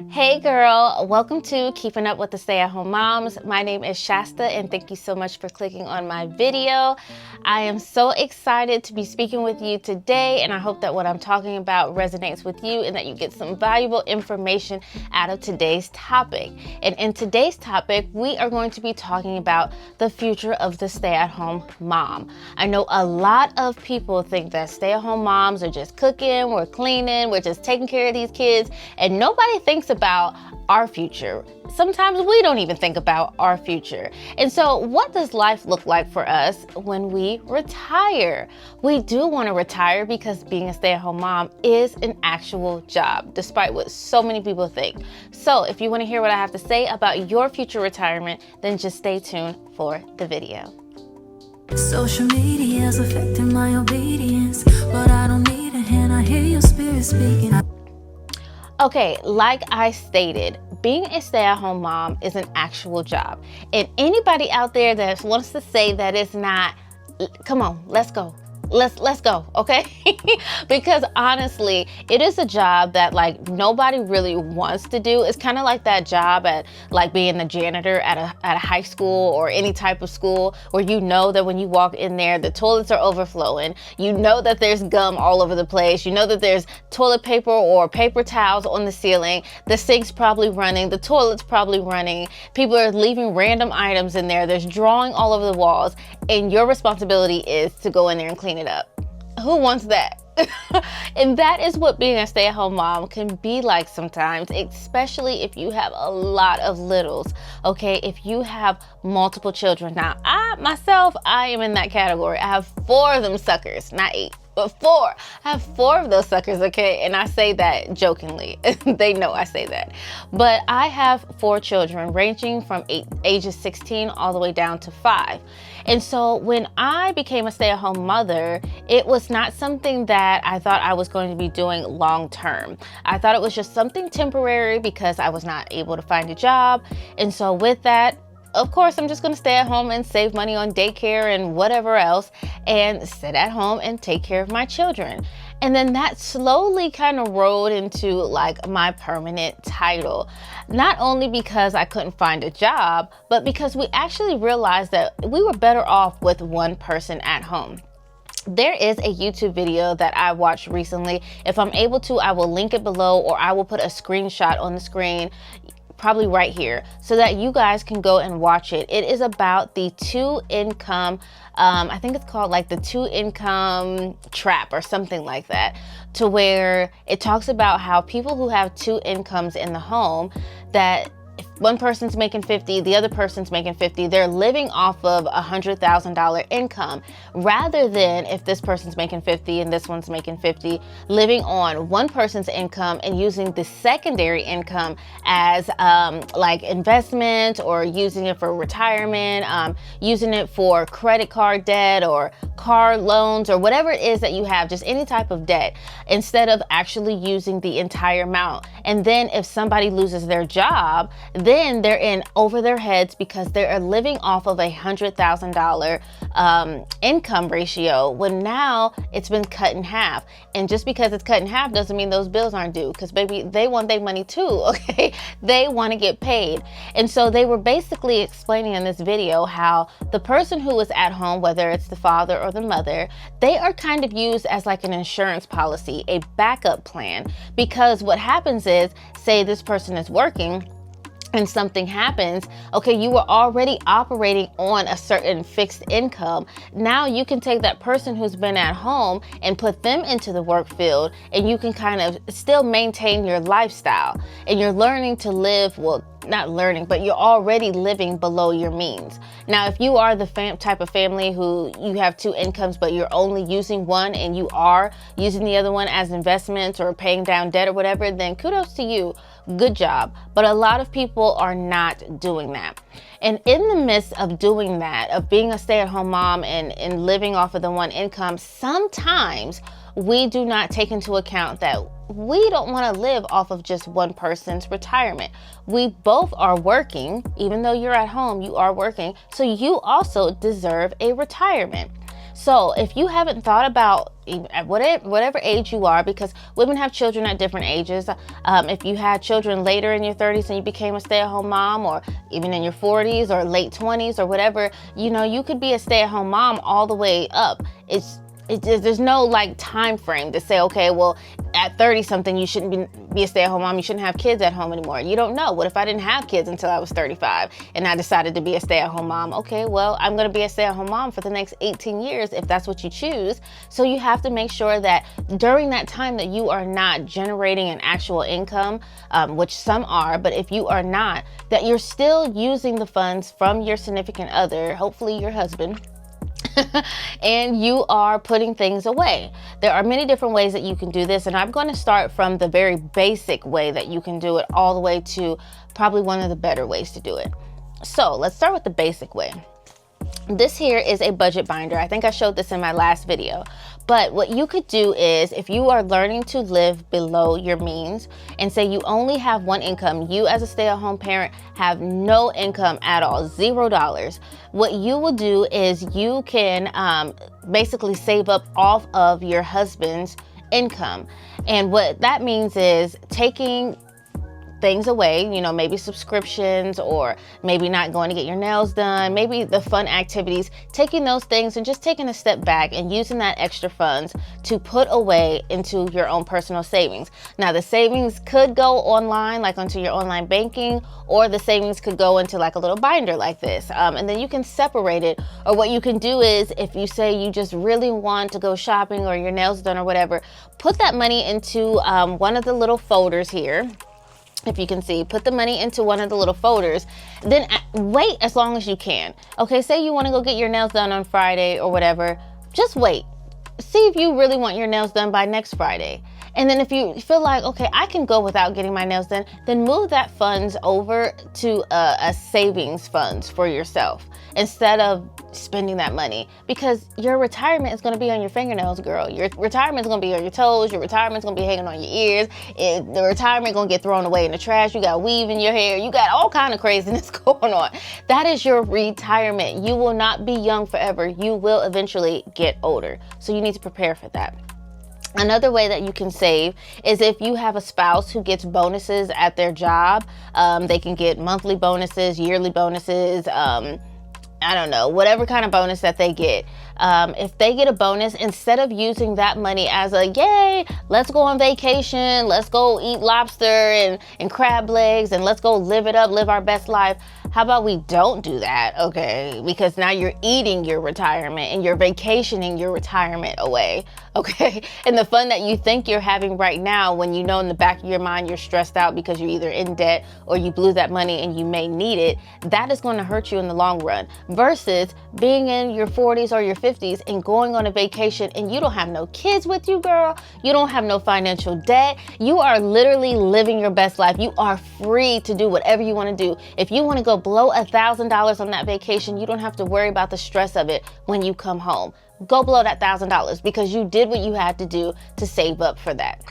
Hey girl, welcome to Keeping Up with the Stay-at-Home Moms. My name is Shasta and thank you so much for clicking on my video. I am so excited to be speaking with you today, and I hope that what I'm talking about resonates with you and that you get some valuable information out of today's topic. And in today's topic, we are going to be talking about the future of the stay-at-home mom. I know a lot of people think that stay-at-home moms are just cooking, we're cleaning, we're just taking care of these kids, and nobody thinks about our future. Sometimes we don't even think about our future. And so what does life look like for us when we retire? We do want to retire because being a stay-at-home mom is an actual job, despite what so many people think. So if you want to hear what I have to say about your future retirement, then just stay tuned for the video. Social media is affecting my obedience, but I don't need a hand. I hear your spirit speaking. Okay, like I stated, being a stay-at-home mom is an actual job. And anybody out there that wants to say that it's not, come on, let's go. Let's go, okay? Because honestly, it is a job that like nobody really wants to do. It's kind of like that job at like being a janitor at a high school or any type of school where you know that when you walk in there, the toilets are overflowing. You know that there's gum all over the place. You know that there's toilet paper or paper towels on the ceiling. The sink's probably running. The toilet's probably running. People are leaving random items in there. There's drawing all over the walls. And your responsibility is to go in there and clean it up. Who wants that? And that is what being a stay-at-home mom can be like sometimes, especially if you have a lot of littles, okay? If you have multiple children. Now, I am in that category. I have 4 of them suckers, not 8. But 4. I have 4 of those suckers, okay? And I say that jokingly. They know I say that. But I have 4 children ranging from ages 16 all the way down to 5. And so when I became a stay-at-home mother, it was not something that I thought I was going to be doing long term. I thought it was just something temporary because I was not able to find a job. And so with that, of course, I'm just going to stay at home and save money on daycare and whatever else and sit at home and take care of my children. And then that slowly kind of rolled into like my permanent title. Not only because I couldn't find a job, but because we actually realized that we were better off with one person at home. There is a YouTube video that I watched recently. If I'm able to, I will link it below, or I will put a screenshot on the screen probably right here so that you guys can go and watch it. It is about the 2-income, I think it's called like the 2-income trap or something like that, to where it talks about how people who have 2 incomes in the home, that if one person's making 50, the other person's making 50, they're living off of $100,000 income, rather than if this person's making 50 and this one's making 50, living on one person's income and using the secondary income as like investment, or using it for retirement, using it for credit card debt or car loans or whatever it is that you have, just any type of debt, instead of actually using the entire amount. And then if somebody loses their job, then they're in over their heads because they're living off of $100,000 income ratio, when now it's been cut in half. And just because it's cut in half doesn't mean those bills aren't due, because baby, they want their money too, okay? They want to get paid. And so they were basically explaining in this video how the person who is at home, whether it's the father or the mother, they are kind of used as like an insurance policy, a backup plan. Because what happens is, say this person is working and something happens, okay, you were already operating on a certain fixed income. Now you can take that person who's been at home and put them into the work field, and you can kind of still maintain your lifestyle. And you're learning to live, well, not learning, but you're already living below your means. Now, if you are the type of family who you have 2 incomes, but you're only using one and you are using the other one as investments or paying down debt or whatever, then kudos to you. Good job. But a lot of people are not doing that. And in the midst of doing that, of being a stay-at-home mom and living off of the one income, sometimes we do not take into account that we don't want to live off of just one person's retirement. We both are working. Even though you're at home, you are working. So you also deserve a retirement. So if you haven't thought about at whatever age you are, because women have children at different ages. If you had children later in your 30s and you became a stay-at-home mom, or even in your 40s or late 20s or whatever, you could be a stay-at-home mom all the way up. There's no like time frame to say, okay, well, at 30 something you shouldn't be a stay-at-home mom, you shouldn't have kids at home anymore. You don't know. What if I didn't have kids until I was 35 and I decided to be a stay-at-home mom? Okay, well, I'm going to be a stay-at-home mom for the next 18 years if that's what you choose. So you have to make sure that during that time that you are not generating an actual income, which some are, but if you are not, that you're still using the funds from your significant other, hopefully your husband, and you are putting things away. There are many different ways that you can do this, and I'm going to start from the very basic way that you can do it all the way to probably one of the better ways to do it. So let's start with the basic way. This here is a budget binder. I think I showed this in my last video. But what you could do is, if you are learning to live below your means and say you only have one income, you as a stay-at-home parent have no income at all, $0. What you will do is you can basically save up off of your husband's income. And what that means is taking things away, maybe subscriptions, or maybe not going to get your nails done, maybe the fun activities, taking those things and just taking a step back and using that extra funds to put away into your own personal savings. Now, the savings could go online, like onto your online banking, or the savings could go into like a little binder like this. And then you can separate it. Or what you can do is, if you say you just really want to go shopping or your nails done or whatever, put that money into one of the little folders here. If you can see, put the money into one of the little folders, then wait as long as you can. Okay, say you want to go get your nails done on Friday or whatever, just wait. See if you really want your nails done by next Friday. And then if you feel like, okay, I can go without getting my nails done, then move that funds over to a savings funds for yourself instead of spending that money, because your retirement is going to be on your fingernails, girl. Your retirement is going to be on your toes. Your retirement is going to be hanging on your ears. The retirement is going to get thrown away in the trash. You got weave in your hair. You got all kind of craziness going on. That is your retirement. You will not be young forever. You will eventually get older. So you need to prepare for that. Another way that you can save is if you have a spouse who gets bonuses at their job. They can get monthly bonuses, yearly bonuses, I don't know, whatever kind of bonus that they get. If they get a bonus, instead of using that money as a, yay, let's go on vacation, let's go eat lobster and crab legs, and let's go live it up, live our best life. How about we don't do that, okay? Because now you're eating your retirement and you're vacationing your retirement away, okay? And the fun that you think you're having right now, when you know in the back of your mind you're stressed out because you're either in debt or you blew that money and you may need it, that is going to hurt you in the long run. Versus being in your 40s or your 50s and going on a vacation and you don't have no kids with you, girl. You don't have no financial debt. You are literally living your best life. You are free to do whatever you want to do. If you want to go blow $1,000 on that vacation, you don't have to worry about the stress of it when you come home. Go blow that $1,000 because you did what you had to do to save up for that.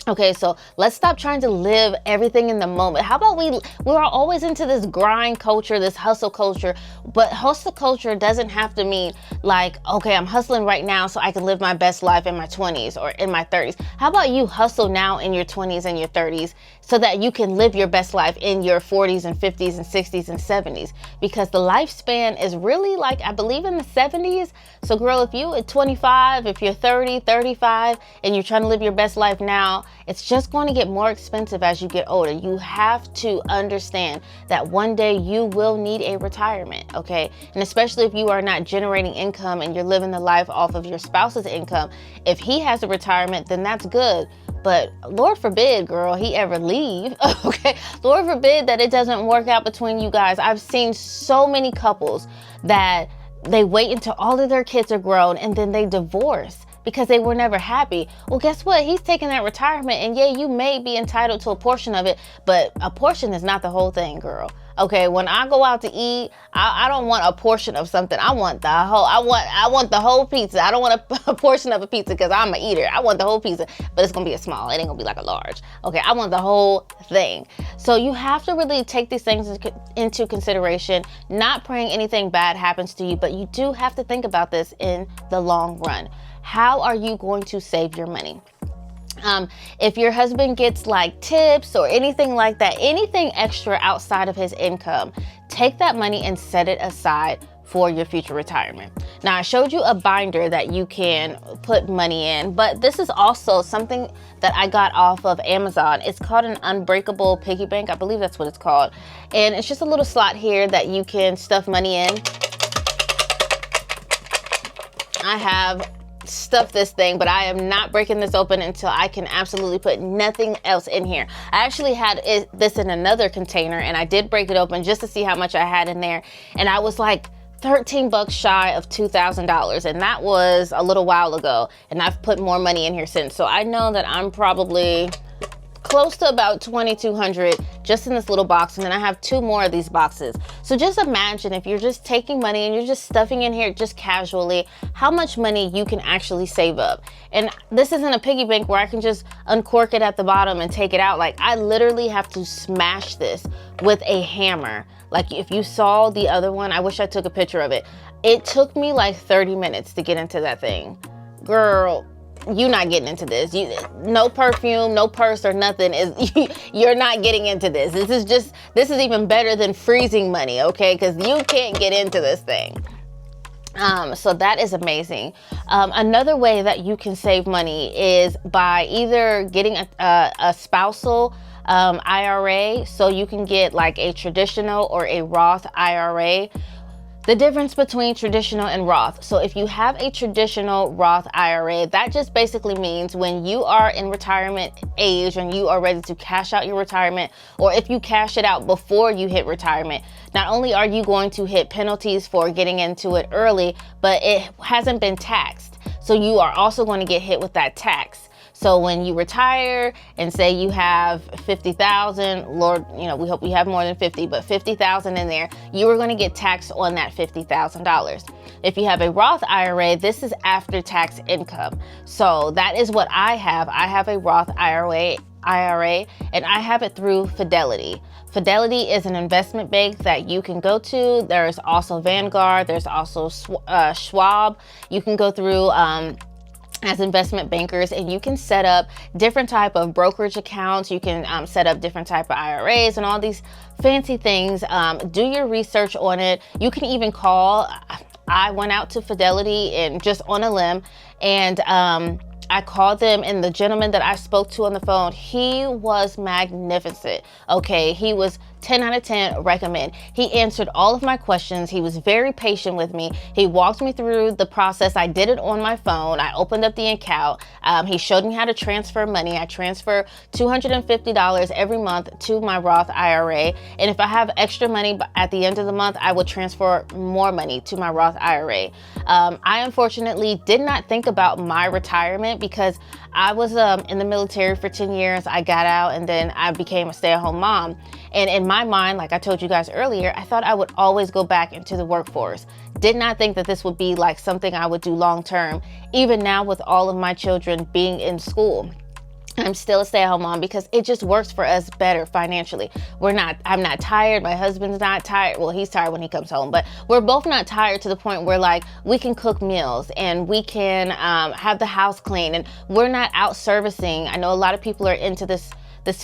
Okay, so let's stop trying to live everything in the moment. How about we're always into this grind culture, this hustle culture, but hustle culture doesn't have to mean like, okay, I'm hustling right now so I can live my best life in my 20s or in my 30s. How about you hustle now in your 20s and your 30s so that you can live your best life in your 40s and 50s and 60s and 70s? Because the lifespan is really like, I believe in the 70s. So girl, if you at 25, if you're 30, 35, and you're trying to live your best life now, it's just going to get more expensive as you get older. You have to understand that one day you will need a retirement, okay? And especially if you are not generating income and you're living the life off of your spouse's income, if he has a retirement, then that's good. But Lord forbid, girl, he ever leave, okay? Lord forbid that it doesn't work out between you guys. I've seen so many couples that they wait until all of their kids are grown and then they divorce because they were never happy. Well, guess what? He's taking that retirement, and yeah, you may be entitled to a portion of it, but a portion is not the whole thing, girl. Okay, when I go out to eat, I don't want a portion of something. I want I want the whole pizza. I don't want a portion of a pizza because I'm an eater. I want the whole pizza, but it's gonna be a small. It ain't gonna be like a large. Okay, I want the whole thing. So you have to really take these things into consideration, not praying anything bad happens to you, but you do have to think about this in the long run. How are you going to save your money? If your husband gets like tips or anything like that, anything extra outside of his income, take that money and set it aside for your future retirement. Now, I showed you a binder that you can put money in, but this is also something that I got off of Amazon. It's called an unbreakable piggy bank. I believe that's what it's called. And it's just a little slot here that you can stuff money in. I have stuffed this thing, but I am not breaking this open until I can absolutely put nothing else in here. I actually had this in another container, and I did break it open just to see how much I had in there, and I was like 13 bucks shy of $2,000, and that was a little while ago, and I've put more money in here since. So I know that I'm probably close to about 2,200 just in this little box, and then I have 2 more of these boxes. So just imagine if you're just taking money and you're just stuffing in here just casually, how much money you can actually save up. And this isn't a piggy bank where I can just uncork it at the bottom and take it out. Like, I literally have to smash this with a hammer. Like, if you saw the other one, I wish I took a picture of it. It took me like 30 minutes to get into that thing. Girl, you're not getting into this. No perfume, no purse or nothing you're not getting into this. This is even better than freezing money, okay? Because you can't get into this thing. So that is amazing. Another way that you can save money is by either getting a spousal IRA. So you can get like a traditional or a Roth IRA. The difference between traditional and Roth. So if you have a traditional Roth IRA, that just basically means when you are in retirement age and you are ready to cash out your retirement, or if you cash it out before you hit retirement, not only are you going to hit penalties for getting into it early, but it hasn't been taxed. So you are also going to get hit with that tax. So when you retire and say you have 50,000, Lord, we hope you have more than 50, but 50,000 in there, you are going to get taxed on that $50,000. If you have a Roth IRA, this is after tax income. So that is what I have. I have a Roth IRA, and I have it through Fidelity. Fidelity is an investment bank that you can go to. There's also Vanguard. There's also Schwab. You can go through as investment bankers, and you can set up different type of brokerage accounts. You can set up different type of IRAs and all these fancy things. Do your research on it. You can even call. I went out to Fidelity and just on a limb, and I called them, and the gentleman that I spoke to on the phone, he was magnificent. Okay, he was 10 out of 10 recommend. He answered all of my questions. He was very patient with me. He walked me through the process. I did it on my phone. I opened up the account. He showed me how to transfer money. I transfer $250 every month to my Roth IRA. And if I have extra money at the end of the month, I will transfer more money to my Roth IRA. I unfortunately did not think about my retirement because I was in the military for 10 years. I got out, and then I became a stay-at-home mom. And in my mind, like I told you guys earlier, I thought I would always go back into the workforce. Did not think that this would be like something I would do long term. Even now with all of my children being in school, I'm still a stay-at-home mom because it just works for us better financially. I'm not tired. My husband's not tired. Well, he's tired when he comes home, but we're both not tired to the point where like we can cook meals and we can have the house clean, and we're not out servicing. I know a lot of people are into this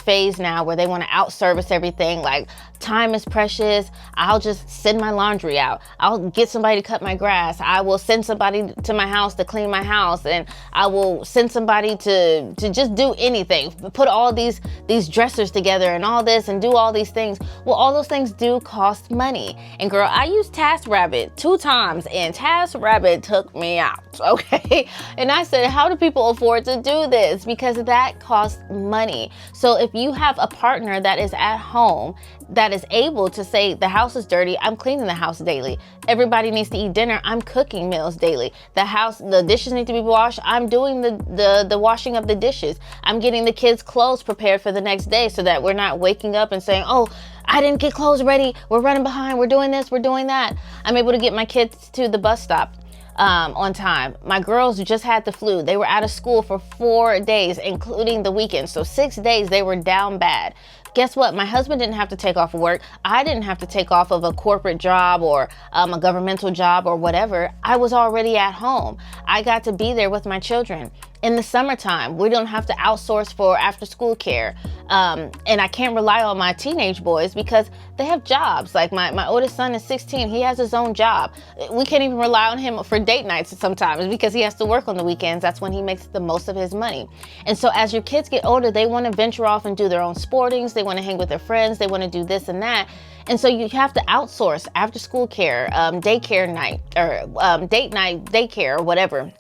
phase now where they want to out-service everything. Like, time is precious. I'll just send my laundry out. I'll get somebody to cut my grass. I will send somebody to my house to clean my house, and I will send somebody to just do anything. Put all these dressers together and all this and do all these things. Well, all those things do cost money. And girl, I used TaskRabbit 2 times, and TaskRabbit took me out, okay? And I said, how do people afford to do this? Because that costs money. So if you have a partner that is at home that is able to say, the house is dirty, I'm cleaning the house daily. Everybody needs to eat dinner, I'm cooking meals daily. The dishes need to be washed, I'm doing the washing of the dishes. I'm getting the kids' clothes prepared for the next day so that we're not waking up and saying, oh, I I didn't get clothes ready. We're running behind. We're doing this. We're doing that. I'm able to get my kids to the bus stop on time. My girls just had the flu. They were out of school for 4 days, including the weekend. So 6 days they were down bad. Guess what? My husband didn't have to take off of work. I didn't have to take off of a corporate job or a governmental job or whatever. I was already at home. I got to be there with my children. In the summertime, we don't have to outsource for after school care. And I can't rely on my teenage boys because they have jobs. Like my oldest son is 16. He has his own job. We can't even rely on him for date nights sometimes because he has to work on the weekends. That's when he makes the most of his money. And so as your kids get older, they want to venture off and do their own sportings. They want to hang with their friends. They want to do this and that. And so you have to outsource after school care, daycare night, or date night daycare or whatever.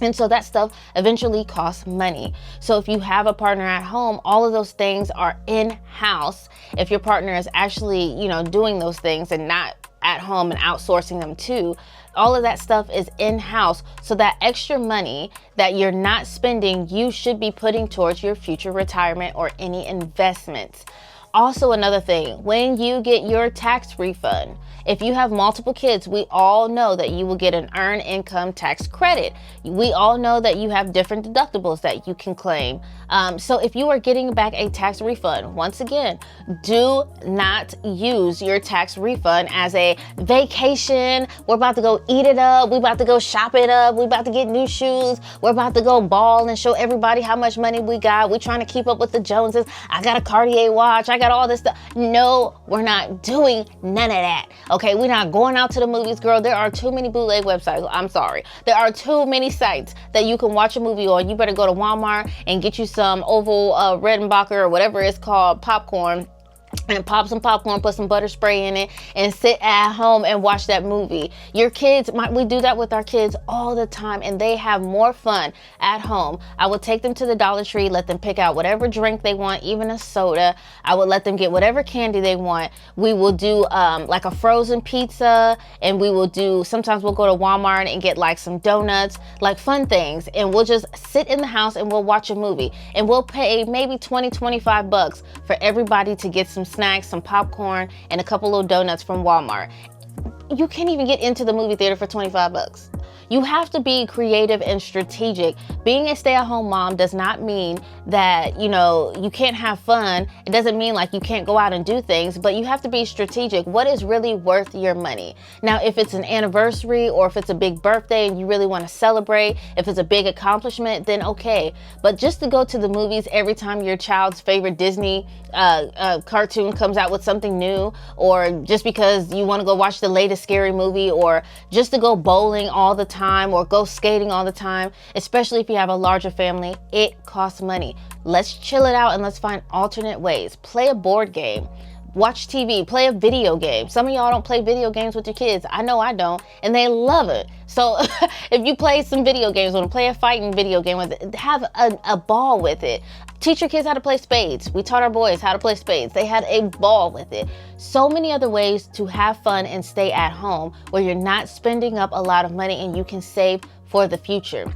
And so that stuff eventually costs money. So if you have a partner at home, all of those things are in-house. If your partner is actually, doing those things and not at home and outsourcing them too, all of that stuff is in-house. So that extra money that you're not spending, you should be putting towards your future retirement or any investments. Also, another thing, when you get your tax refund, if you have multiple kids, we all know that you will get an earned income tax credit. We all know that you have different deductibles that you can claim. So if you are getting back a tax refund, once again, do not use your tax refund as a vacation. We're about to go eat it up. We're about to go shop it up. We're about to get new shoes. We're about to go ball and show everybody how much money we got. We're trying to keep up with the Joneses. I got a Cartier watch. I got all this stuff. No, we're not doing none of that. Okay, we're not going out to the movies, girl. There are too many bootleg websites. I'm sorry. There are too many sites that you can watch a movie on. You better go to Walmart and get you some Oval Redenbacher or whatever it's called, popcorn, and pop some popcorn, put some butter spray in it, and sit at home and watch that movie. Your kids, we do that with our kids all the time, and they have more fun at home. I would take them to the Dollar Tree, let them pick out whatever drink they want, even a soda. I would let them get whatever candy they want. We will do like a frozen pizza, and sometimes we'll go to Walmart and get like some donuts, like fun things, and we'll just sit in the house and we'll watch a movie, and we'll pay maybe $20-25 for everybody to get some snacks, some popcorn, and a couple of donuts from Walmart. You can't even get into the movie theater for $25. You have to be creative and strategic. Being a stay-at-home mom does not mean that, you can't have fun. It doesn't mean like you can't go out and do things, but you have to be strategic. What is really worth your money? Now, if it's an anniversary or if it's a big birthday and you really want to celebrate, if it's a big accomplishment, then okay. But just to go to the movies every time your child's favorite Disney cartoon comes out with something new, or just because you want to go watch the latest scary movie, or just to go bowling all the time or go skating all the time, especially if you have a larger family, it costs money. Let's chill it out and let's find alternate ways. Play a board game. Watch TV, play a video game. Some of y'all don't play video games with your kids. I know I don't, and they love it. So if you play some video games, want to play a fighting video game with it, have a ball with it. Teach your kids how to play spades. We taught our boys how to play spades. They had a ball with it. So many other ways to have fun and stay at home where you're not spending up a lot of money and you can save for the future.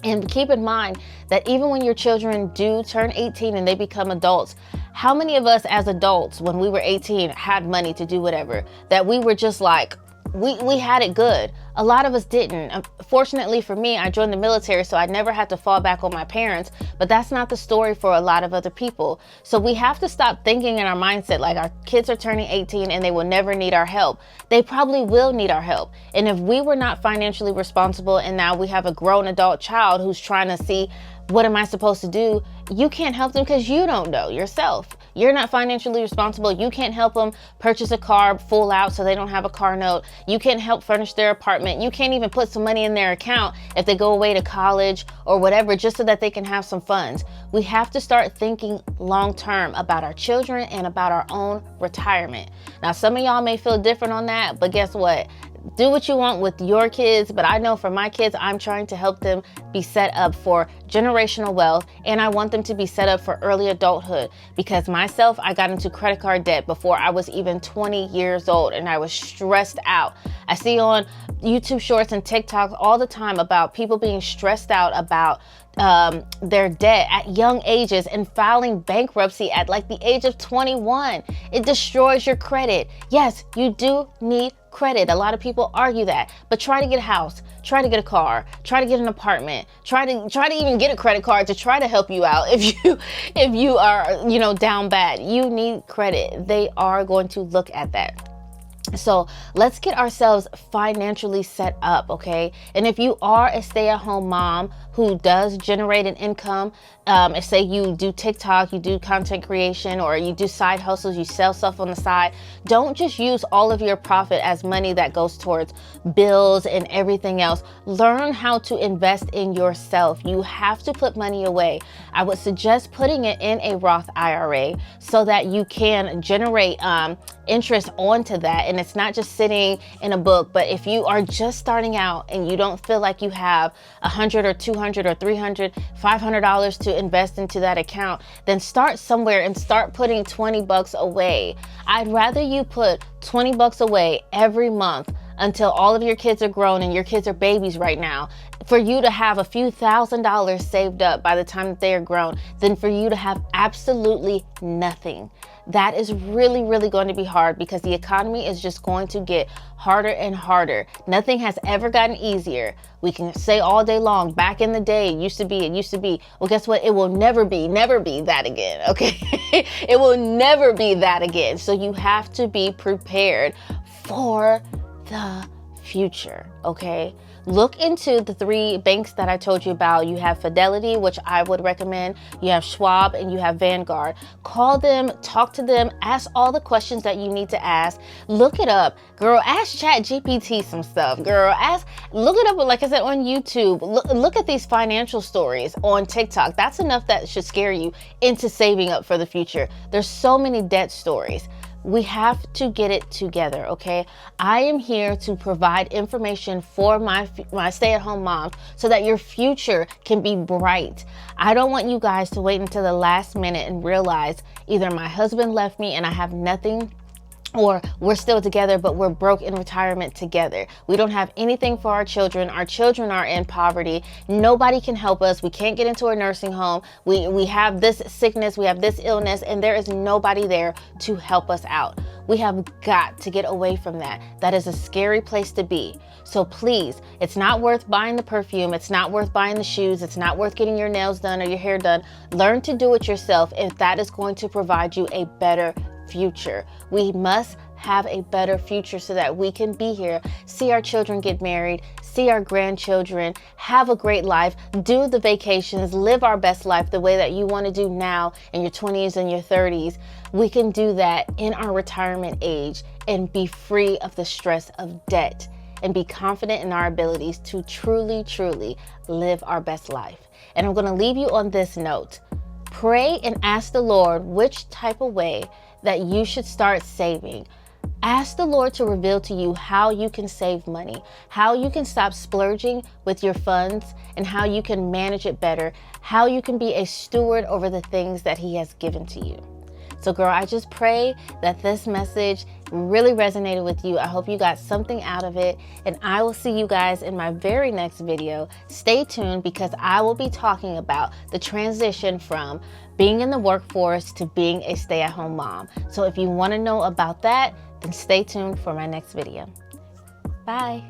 And keep in mind that even when your children do turn 18 and they become adults, how many of us as adults, when we were 18, had money to do whatever, that we were just like, we had it good? A lot of us didn't. Fortunately for me, I joined the military, so I never had to fall back on my parents, but that's not the story for a lot of other people. So we have to stop thinking in our mindset like our kids are turning 18 and they will never need our help. They probably will need our help. And if we were not financially responsible and now we have a grown adult child who's trying to see, what am I supposed to do? You can't help them because you don't know yourself. You're not financially responsible. You can't help them purchase a car full out so they don't have a car note. You can't help furnish their apartment. You can't even put some money in their account if they go away to college or whatever, just so that they can have some funds. We have to start thinking long term about our children and about our own retirement. Now, some of y'all may feel different on that, but guess what? Do what you want with your kids, but I know for my kids, I'm trying to help them be set up for generational wealth, and I want them to be set up for early adulthood, because myself, I got into credit card debt before I was even 20 years old, and I was stressed out. I see on YouTube Shorts and TikTok all the time about people being stressed out about their debt at young ages and filing bankruptcy at like the age of 21. It destroys your credit. Yes, you do need credit. A lot of people argue that, but try to get a house, try to get a car, try to get an apartment, try to even get a credit card to try to help you out. If you are, down bad, you need credit. They are going to look at that. So let's get ourselves financially set up, okay? And if you are a stay-at-home mom who does generate an income, if say you do TikTok, you do content creation, or you do side hustles, you sell stuff on the side, don't just use all of your profit as money that goes towards bills and everything else. Learn how to invest in yourself. You have to put money away. I would suggest putting it in a Roth IRA so that you can generate interest onto that, and it's not just sitting in a book. But if you are just starting out and you don't feel like you have $100 or $200 or $300, $500 to invest into that account, then start somewhere and start putting $20 away. I'd rather you put $20 away every month until all of your kids are grown, and your kids are babies right now, for you to have a few $1,000s saved up by the time that they are grown, than for you to have absolutely nothing. That is really, really going to be hard, because the economy is just going to get harder and harder. Nothing has ever gotten easier. We can say all day long, back in the day, it used to be. Well, guess what? It will never be that again, okay? It will never be that again. So you have to be prepared for the future, okay? Look into the 3 banks that I told you about. You have Fidelity, which I would recommend. You have Schwab, and you have Vanguard. Call them, talk to them, ask all the questions that you need to ask. Look it up. Girl, ask ChatGPT some stuff. Girl, look it up, like I said, on YouTube. Look at these financial stories on TikTok. That's enough that should scare you into saving up for the future. There's so many debt stories. We have to get it together, okay? I am here to provide information for my stay-at-home moms so that your future can be bright. I don't want you guys to wait until the last minute and realize either my husband left me and I have nothing, or we're still together, but we're broke in retirement together. We don't have anything for our children. Our children are in poverty. Nobody can help us. We can't get into a nursing home. We have this sickness, we have this illness, and there is nobody there to help us out. We have got to get away from that. That is a scary place to be. So please, it's not worth buying the perfume. It's not worth buying the shoes. It's not worth getting your nails done or your hair done. Learn to do it yourself if that is going to provide you a better future. We must have a better future so that we can be here, see our children get married, see our grandchildren, have a great life, do the vacations, live our best life the way that you want to do now in your 20s and your 30s. We can do that in our retirement age and be free of the stress of debt and be confident in our abilities to truly, truly live our best life. And I'm going to leave you on this note. Pray and ask the Lord which type of way that you should start saving. Ask the Lord to reveal to you how you can save money, how you can stop splurging with your funds, and how you can manage it better, how you can be a steward over the things that He has given to you. So girl, I just pray that this message really resonated with you. I hope you got something out of it, and I will see you guys in my very next video. Stay tuned, because I will be talking about the transition from being in the workforce to being a stay-at-home mom. So if you want to know about that, then stay tuned for my next video. Bye.